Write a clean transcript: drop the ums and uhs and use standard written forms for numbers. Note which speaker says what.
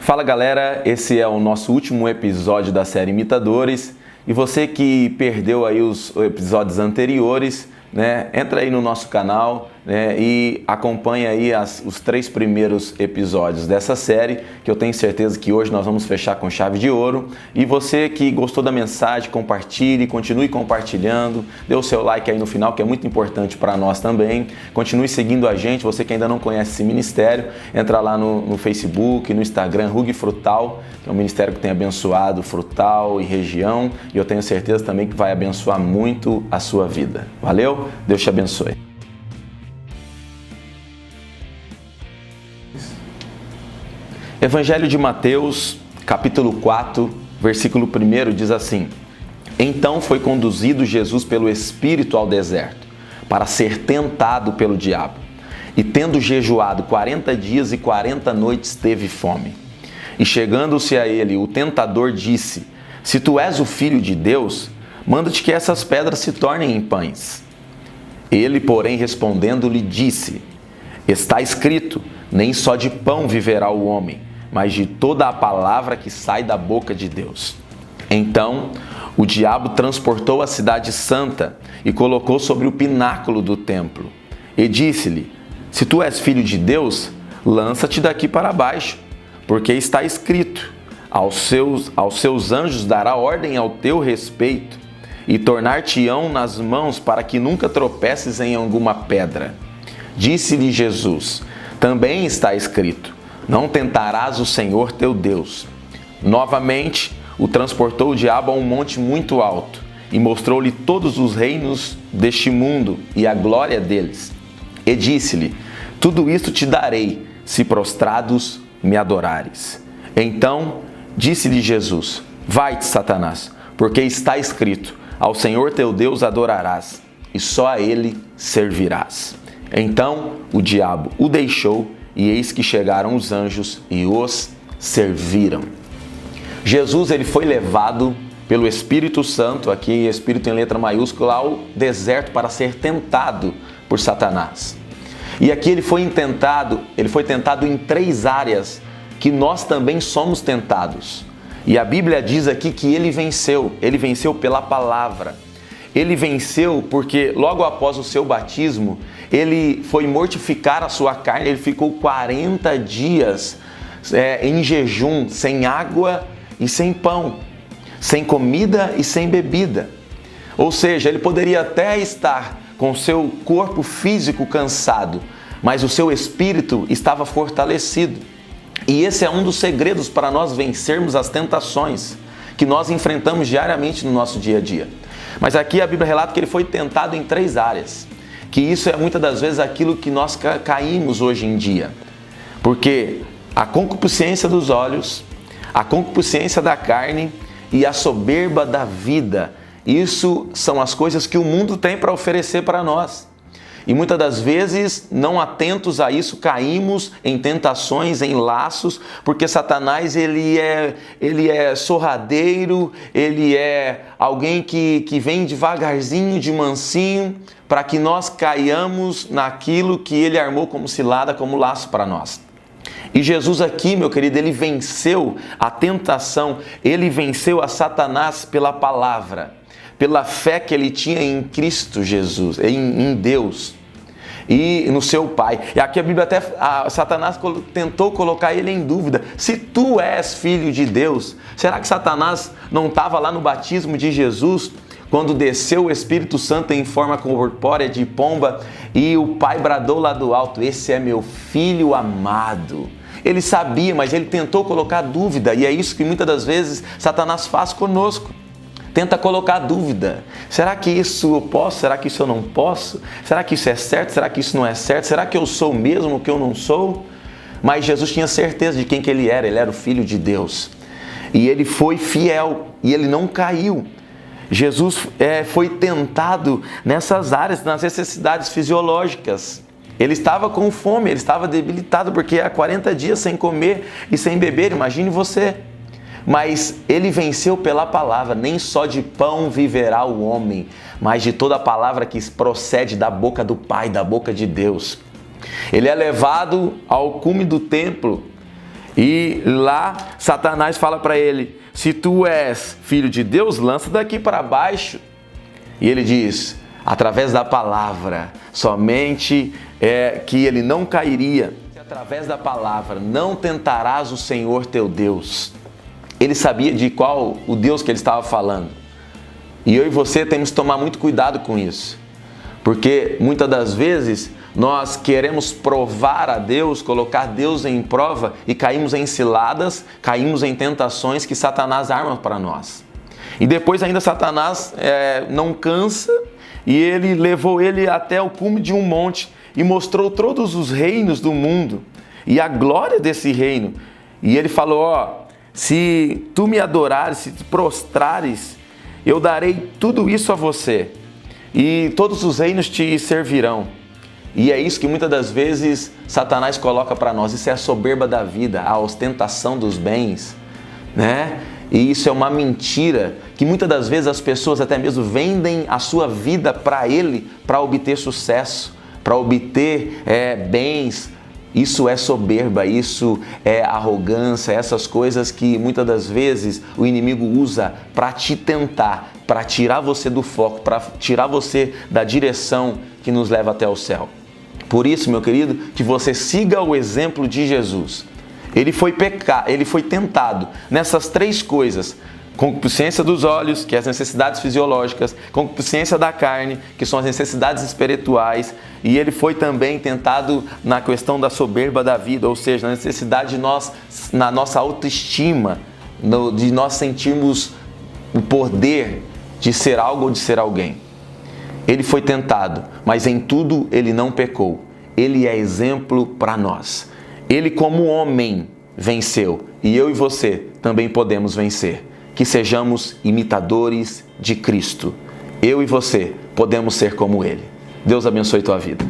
Speaker 1: Fala galera, esse é o nosso último episódio da série Imitadores e você que perdeu aí os episódios anteriores, entra aí no nosso canal e acompanha aí os 3 primeiros episódios dessa série, que eu tenho certeza que hoje nós vamos fechar com chave de ouro. E você que gostou da mensagem, compartilhe, continue compartilhando, dê o seu like aí no final, que é muito importante para nós também. Continue seguindo a gente, você que ainda não conhece esse ministério, entra lá no Facebook, no Instagram, Rug Frutal, que é um ministério que tem abençoado Frutal e região, e eu tenho certeza também que vai abençoar muito a sua vida. Valeu? Deus te abençoe. Evangelho de Mateus, capítulo 4, versículo 1 diz assim: Então foi conduzido Jesus pelo Espírito ao deserto, para ser tentado pelo diabo. E tendo jejuado 40 dias e 40 noites, teve fome. E chegando-se a ele, o tentador disse: Se tu és o Filho de Deus, manda-te que essas pedras se tornem em pães. Ele, porém, respondendo-lhe, disse: Está escrito, nem só de pão viverá o homem, mas de toda a palavra que sai da boca de Deus. Então, o diabo transportou a cidade santa e colocou sobre o pináculo do templo. E disse-lhe: Se tu és filho de Deus, lança-te daqui para baixo, porque está escrito: aos seus anjos dará ordem ao teu respeito, e tornar-te-ão nas mãos para que nunca tropeces em alguma pedra. Disse-lhe Jesus: Também está escrito: Não tentarás o Senhor teu Deus. Novamente, o transportou o diabo a um monte muito alto e mostrou-lhe todos os reinos deste mundo e a glória deles. E disse-lhe: Tudo isto te darei, se prostrados me adorares. Então disse-lhe Jesus: Vai-te, Satanás, porque está escrito: Ao Senhor teu Deus adorarás, e só a Ele servirás. Então o diabo o deixou, e eis que chegaram os anjos e os serviram. Jesus ele foi levado pelo Espírito Santo, aqui Espírito em letra maiúscula, ao deserto para ser tentado por Satanás. E aqui ele foi tentado em 3 áreas que nós também somos tentados. E a Bíblia diz aqui que ele venceu pela palavra. Ele venceu porque logo após o seu batismo, ele foi mortificar a sua carne, ele ficou 40 dias em jejum, sem água e sem pão, sem comida e sem bebida. Ou seja, ele poderia até estar com seu corpo físico cansado, mas o seu espírito estava fortalecido. E esse é um dos segredos para nós vencermos as tentações que nós enfrentamos diariamente no nosso dia a dia. Mas aqui a Bíblia relata que ele foi tentado em 3 áreas, que isso é muitas das vezes aquilo que nós caímos hoje em dia. Porque a concupiscência dos olhos, a concupiscência da carne e a soberba da vida, isso são as coisas que o mundo tem para oferecer para nós. E muitas das vezes, não atentos a isso, caímos em tentações, em laços, porque Satanás ele é sorradeiro, ele é alguém que vem devagarzinho, de mansinho, para que nós caiamos naquilo que ele armou como cilada, como laço para nós. E Jesus aqui, meu querido, ele venceu a tentação, ele venceu a Satanás pela palavra, pela fé que ele tinha em Cristo Jesus, em Deus e no seu Pai. E aqui a Bíblia Satanás tentou colocar ele em dúvida. Se tu és filho de Deus, será que Satanás não estava lá no batismo de Jesus, quando desceu o Espírito Santo em forma corpórea de pomba e o Pai bradou lá do alto: Esse é meu filho amado. Ele sabia, mas ele tentou colocar dúvida, e é isso que muitas das vezes Satanás faz conosco. Tenta colocar dúvida. Será que isso eu posso? Será que isso eu não posso? Será que isso é certo? Será que isso não é certo? Será que eu sou mesmo o que eu não sou? Mas Jesus tinha certeza de quem que ele era o Filho de Deus. E ele foi fiel, e ele não caiu. Jesus foi tentado nessas áreas, nas necessidades fisiológicas. Ele estava com fome, ele estava debilitado, porque há 40 dias sem comer e sem beber, imagine você. Mas ele venceu pela palavra. Nem só de pão viverá o homem, mas de toda a palavra que procede da boca do Pai, da boca de Deus. Ele é levado ao cume do templo E lá Satanás fala para ele: se tu és filho de Deus, lança daqui para baixo. E ele diz: através da palavra, somente que ele não cairia. Através da palavra, não tentarás o Senhor teu Deus. Ele sabia de qual o Deus que ele estava falando. E eu e você temos que tomar muito cuidado com isso. Porque muitas das vezes nós queremos provar a Deus, colocar Deus em prova e caímos em ciladas, caímos em tentações que Satanás arma para nós. E depois ainda Satanás não cansa e ele levou ele até o cume de um monte e mostrou todos os reinos do mundo e a glória desse reino. E ele falou: se tu me adorares, se te prostrares, eu darei tudo isso a você e todos os reinos te servirão. E é isso que muitas das vezes Satanás coloca para nós. Isso é a soberba da vida, a ostentação dos bens, né? E isso é uma mentira que muitas das vezes as pessoas até mesmo vendem a sua vida para ele, para obter sucesso, para obter bens. Isso é soberba, isso é arrogância, essas coisas que muitas das vezes o inimigo usa para te tentar, para tirar você do foco, para tirar você da direção que nos leva até o céu. Por isso, meu querido, que você siga o exemplo de Jesus. Ele foi tentado nessas três coisas: concupiscência dos olhos, que é as necessidades fisiológicas, concupiscência da carne, que são as necessidades espirituais, e ele foi também tentado na questão da soberba da vida, ou seja, na necessidade de nós, na nossa autoestima, de nós sentirmos o poder de ser algo ou de ser alguém. Ele foi tentado, mas em tudo ele não pecou. Ele é exemplo para nós. Ele, como homem, venceu, e eu e você também podemos vencer. Que sejamos imitadores de Cristo. Eu e você podemos ser como Ele. Deus abençoe tua vida.